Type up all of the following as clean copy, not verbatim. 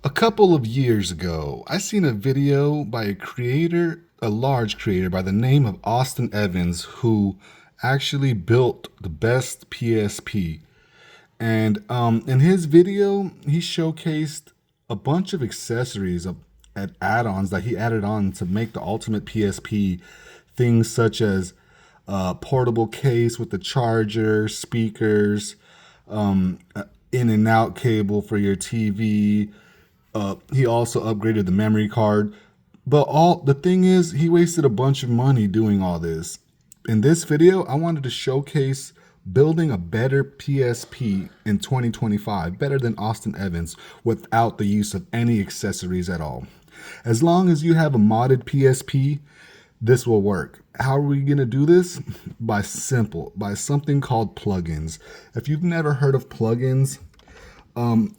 A couple of years ago, I seen a video by a large creator by the name of Austin Evans, who actually built the best PSP. And in his video, he showcased a bunch of accessories and add-ons that he added on to make the ultimate PSP. Things such as portable case with the charger, speakers, in and out cable for your TV. He also upgraded the memory card. But all the thing is, he wasted a bunch of money doing all this. In this video, I wanted to showcase building a better PSP in 2025, better than Austin Evans, without the use of any accessories at all. As long as you have a modded PSP, this will work. How are we going to do this? By something called plugins. If you've never heard of plugins,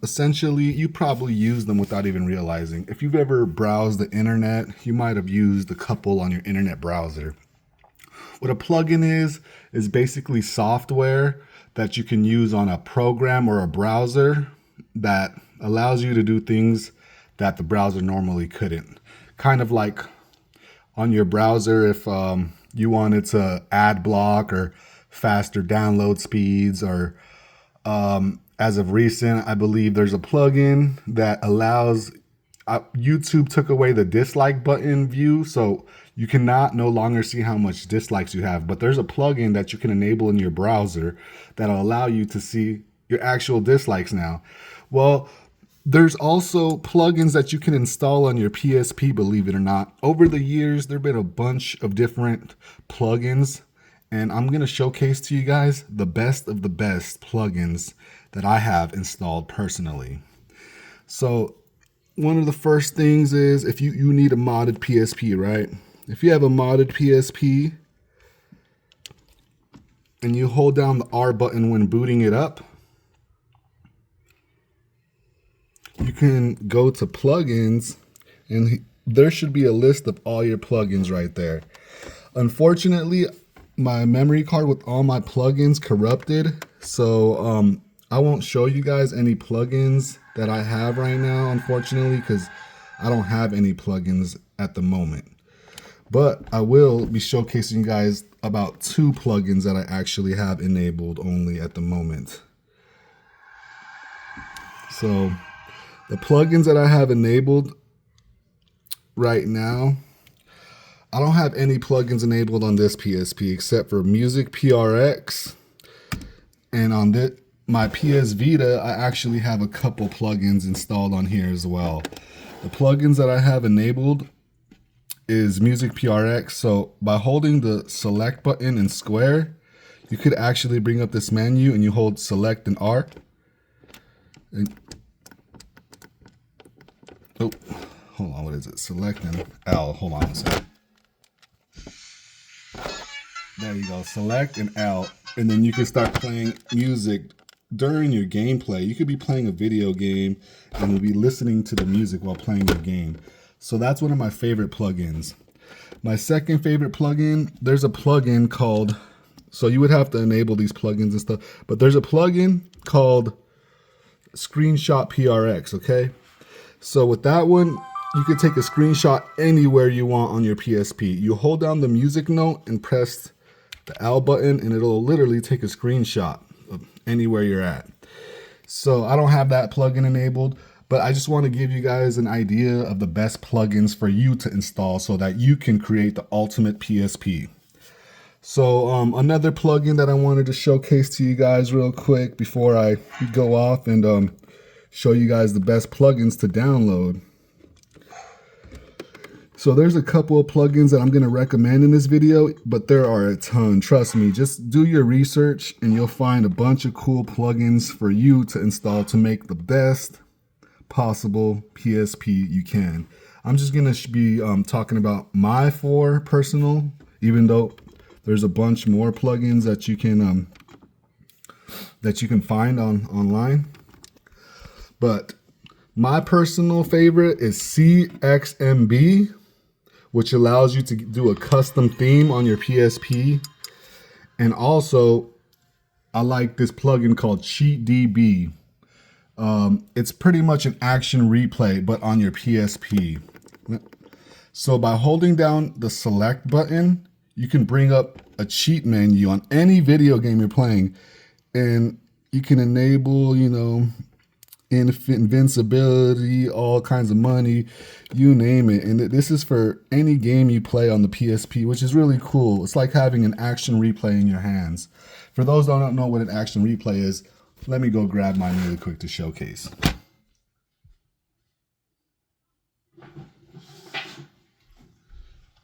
essentially, you probably use them without even realizing. If you've ever browsed the internet, you might have used a couple on your internet browser. What a plugin is basically software that you can use on a program or a browser that allows you to do things that the browser normally couldn't. Kind of like on your browser, if you wanted to ad block or faster download speeds, or as of recent, I believe there's a plugin that allows YouTube took away the dislike button view, so you cannot no longer see how much dislikes you have. But there's a plugin that you can enable in your browser that'll allow you to see your actual dislikes now. Well, there's also plugins that you can install on your PSP, believe it or not. Over the years, there have been a bunch of different plugins, and I'm going to showcase to you guys the best of the best plugins that I have installed personally. So one of the first things is if you need a modded PSP, right? If you have a modded PSP and you hold down the R button when booting it up, you can go to plugins and there should be a list of all your plugins right there. Unfortunately, my memory card with all my plugins corrupted, so I won't show you guys any plugins that I have right now, unfortunately, because I don't have any plugins at the moment. But I will be showcasing you guys about 2 plugins that I actually have enabled only at the moment. So the plugins that I have enabled right now, I don't have any plugins enabled on this PSP except for Music PRX, and on my PS Vita, I actually have a couple plugins installed on here as well. The plugins that I have enabled is Music PRX. So by holding the select button in square, you could actually bring up this menu and you hold select and R. And, oh, hold on, what is it? Select and L. Hold on a second. There you go, select and L. And then you can start playing music during your gameplay. You could be playing a video game and you'll be listening to the music while playing your game. So that's one of my favorite plugins. My second favorite plugin, there's a plugin called, so you would have to enable these plugins and stuff, but there's a plugin called Screenshot PRX, okay? So with that one, you can take a screenshot anywhere you want on your PSP. You hold down the music note and press the L button and it'll literally take a screenshot of anywhere you're at. So I don't have that plugin enabled, but I just want to give you guys an idea of the best plugins for you to install so that you can create the ultimate PSP. So another plugin that I wanted to showcase to you guys real quick before I go off and show you guys the best plugins to download. So there's a couple of plugins that I'm going to recommend in this video, but there are a ton. Trust me, just do your research and you'll find a bunch of cool plugins for you to install to make the best possible PSP you can. I'm just going to be talking about my 4 personal, even though there's a bunch more plugins that you can find online. But my personal favorite is CXMB, which allows you to do a custom theme on your PSP. And also, I like this plugin called CheatDB. It's pretty much an action replay, but on your PSP. So by holding down the select button, you can bring up a cheat menu on any video game you're playing, and you can enable, invincibility, all kinds of money, you name it. And this is for any game you play on the PSP, which is really cool. It's like having an action replay in your hands. For those that don't know what an action replay is, let me go grab mine really quick to showcase.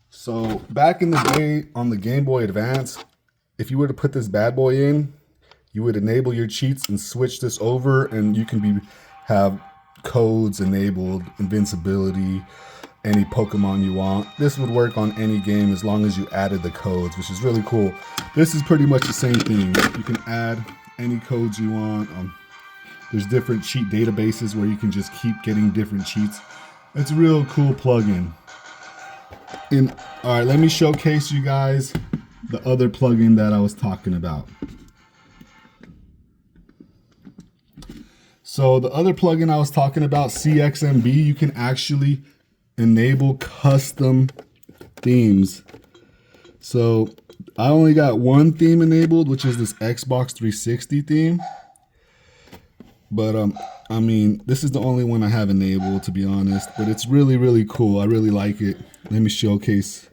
So back in the day on the Game Boy Advance, if you were to put this bad boy in, you would enable your cheats and switch this over, and you can have codes enabled, invincibility, any Pokemon you want. This would work on any game as long as you added the codes, which is really cool. This is pretty much the same thing. You can add any codes you want. There's different cheat databases where you can just keep getting different cheats. It's a real cool plugin. All right, let me showcase you guys the other plugin that I was talking about. So the other plugin I was talking about, CXMB, you can actually enable custom themes. So I only got one theme enabled, which is this Xbox 360 theme. But I mean, this is the only one I have enabled, to be honest. But it's really, really cool. I really like it. Let me showcase.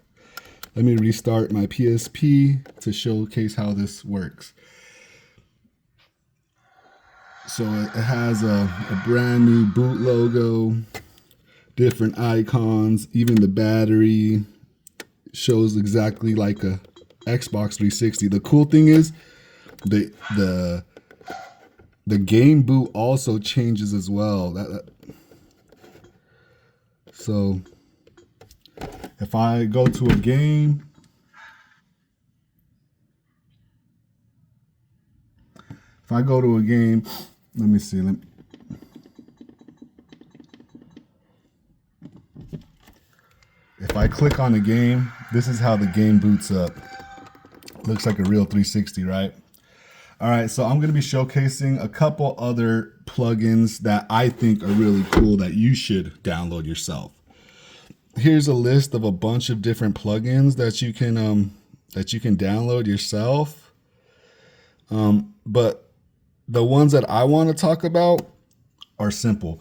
Let me restart my PSP to showcase how this works. So it has a brand new boot logo, different icons, even the battery shows exactly like a Xbox 360. The cool thing is the game boot also changes as well. So if I go to a game, let me see. If I click on a game, this is how the game boots up. Looks like a real 360, right? All right, so I'm going to be showcasing a couple other plugins that I think are really cool that you should download yourself. Here's a list of a bunch of different plugins that you can download yourself. But the ones that I want to talk about are simple.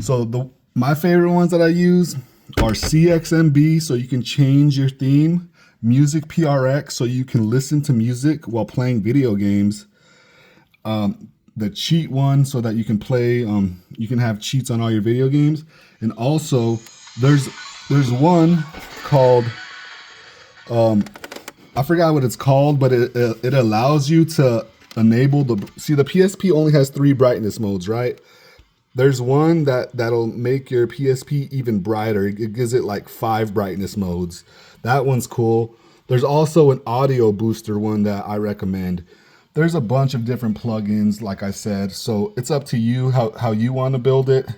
So my favorite ones that I use are CXMB, so you can change your theme, Music PRX, so you can listen to music while playing video games, the cheat one, so that you can play, you can have cheats on all your video games, and also there's one called, I forgot what it's called, but it allows you to enable the PSP only has 3 brightness modes, right? There's one that'll make your PSP even brighter. It gives it like 5 brightness modes. That one's cool. There's also an audio booster one that I recommend. There's a bunch of different plugins, like I said, so it's up to you how you want to build it.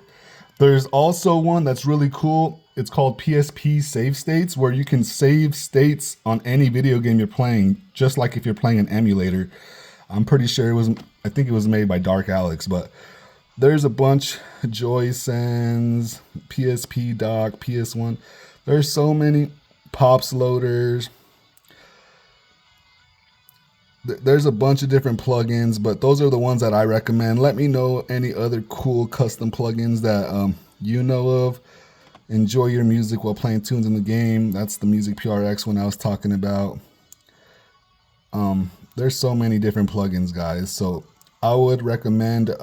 There's also one that's really cool. It's called PSP Save States, where you can save states on any video game you're playing, just like if you're playing an emulator. I'm pretty sure I think it was made by Dark Alex, but there's a bunch, JoySense, PSP Dock, PS1. There's so many, Pops Loaders. There's a bunch of different plugins, but those are the ones that I recommend. Let me know any other cool custom plugins that you know of. Enjoy your music while playing tunes in the game. That's the Music PRX one I was talking about. There's so many different plugins, guys. So I would recommend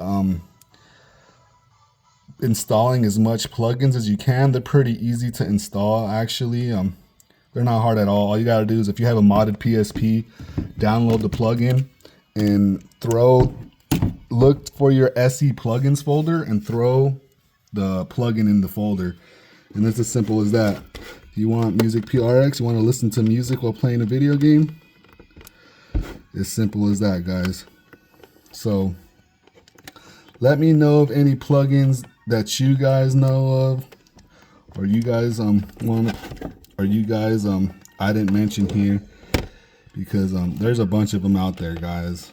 installing as much plugins as you can. They're pretty easy to install, actually. They're not hard at all. All you gotta do is, if you have a modded PSP, download the plugin and look for your SE plugins folder and throw the plugin in the folder. And it's as simple as that. You want Music PRX, you want to listen to music while playing a video game? As simple as that, guys. So let me know of any plugins that you guys know of, or you guys I didn't mention here, because there's a bunch of them out there, guys.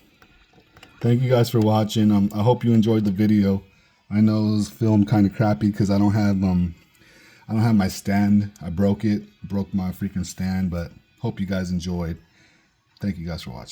Thank you guys for watching. I hope you enjoyed the video. I know it was filmed kind of crappy because I don't have my stand. I broke my freaking stand, but hope you guys enjoyed. Thank you guys for watching.